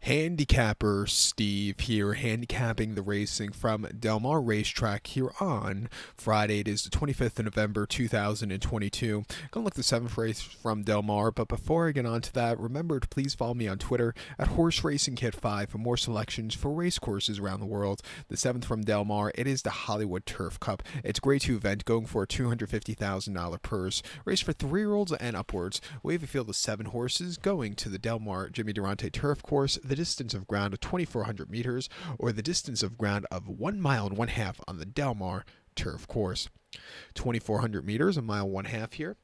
Handicapper Steve here, handicapping the racing from Del Mar Racetrack here on Friday. It is the 25th of November 2022. Gonna look the 7th race from Del Mar, but before I get on to that, remember to please follow me on Twitter at Horse Racing Kit 5 for more selections for race courses around the world. The 7th from Del Mar, it is the Hollywood Turf Cup. It's a Grade 2 event going for a $250,000 purse. Race for 3-year-olds and upwards. We have a field of 7 horses going to the Del Mar Jimmy Durante Turf Course. The distance of ground of 2,400 meters, or the distance of ground of 1 mile and 1/2 on the Del Mar Turf Course. 2,400 meters, a mile 1/2 here.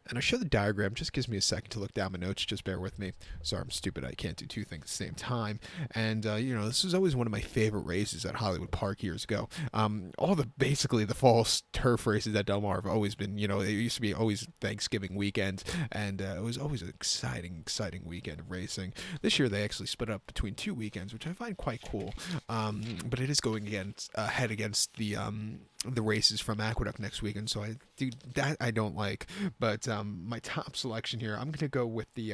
And I show the diagram, just gives me a second to look down my notes, just bear with me. Sorry, I'm stupid, I can't do two things at the same time. And, this was always one of my favorite races at Hollywood Park years ago. Basically the fall turf races at Del Mar have always been, it used to be always Thanksgiving weekend, and it was always an exciting weekend of racing. This year they actually split up between 2 weekends, which I find quite cool. But it is going ahead against the races from Aqueduct next weekend, so I don't like. But my top selection here, I'm going to go with the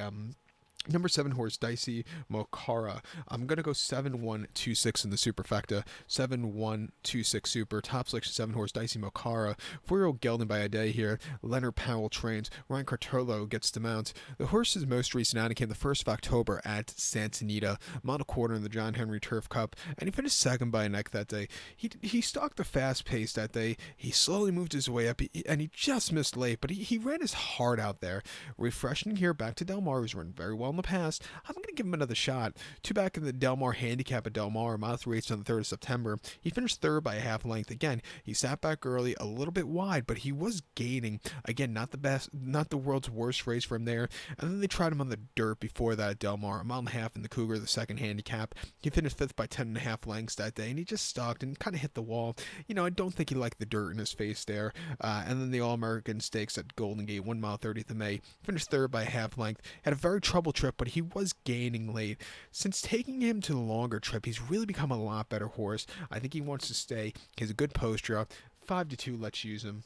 number 7 horse, Dicey Mocara. I'm going to go 7-1-2-6 in the superfecta. 7-1-2-6 super. Top selection, 7 horse, Dicey Mocara. 4-year-old gelding by a day here. Leonard Powell trains. Ryan Cartolo gets to mount. The horse's most recent outing came the 1st of October at Santa Anita. Mile quarter in the John Henry Turf Cup. And he finished second by a neck that day. He stalked the fast pace that day. He slowly moved his way up, and he just missed late, but he ran his heart out there. Refreshing here, back to Del Mar. He's run very well in the past. I'm going to give him another shot. 2 back in the Del Mar handicap at Del Mar, mile 3 on the 3rd of September. He finished 3rd by a half length. Again, he sat back early, a little bit wide, but he was gaining. Again, not the best, not the world's worst race from there. And then they tried him on the dirt before that at Del Mar, a mile and a half in the Cougar, the 2nd handicap. He finished 5th by 10.5 lengths that day, and he just stalked and kind of hit the wall. I don't think he liked the dirt in his face there. And then the All-American Stakes at Golden Gate, 1 mile 30th of May. Finished 3rd by a half length. Had a very trouble trip, but he was gaining late. Since taking him to the longer trip, he's really become a lot better horse. I think he wants to stay. He has a good posture. 5-2, let's use him.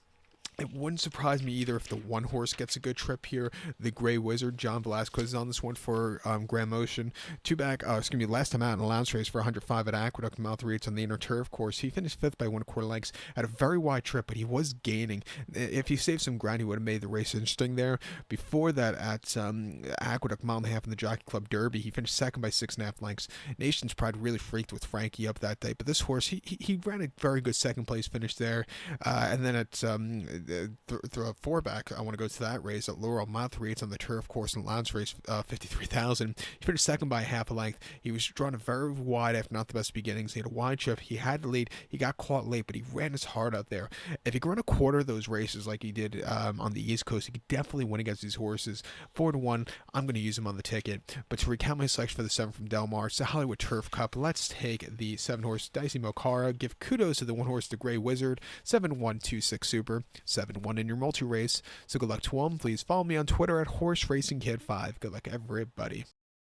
It wouldn't surprise me either if the 1 horse gets a good trip here. The Gray Wizard, John Velasquez, is on this one for Grand Motion. 2 back, last time out in a allowance race for 105 at Aqueduct, mile 3 on the inner turf course. He finished 5th by 1/4 lengths. Had a very wide trip, but he was gaining. If he saved some ground, he would have made the race interesting there. Before that, at Aqueduct, mile and a half in the Jockey Club Derby, he finished 2nd by 6.5 lengths. Nation's Pride really freaked with Frankie up that day, but this horse, he ran a very good 2nd place finish there. And then at throw a 4 back, I want to go to that race at Laurel, mile 3 on the turf course in allowance race, 53,000. He finished 2nd by half a length. He was drawn very wide after not the best beginnings. He had a wide trip. He had the lead. He got caught late, but he ran his heart out there. If he could run a quarter of those races like he did on the East Coast, he could definitely win against these horses. 4-1, I'm going to use him on the ticket. But to recount my selection for the 7 from Del Mar, it's the Hollywood Turf Cup. Let's take the 7 horse, Dicey Mocara. Give kudos to the 1 horse, the Gray Wizard. 7-1-2-6 super. 7-1 in your multi race. So good luck to them. Please follow me on Twitter at Horse Racing Kid 5. Good luck, everybody.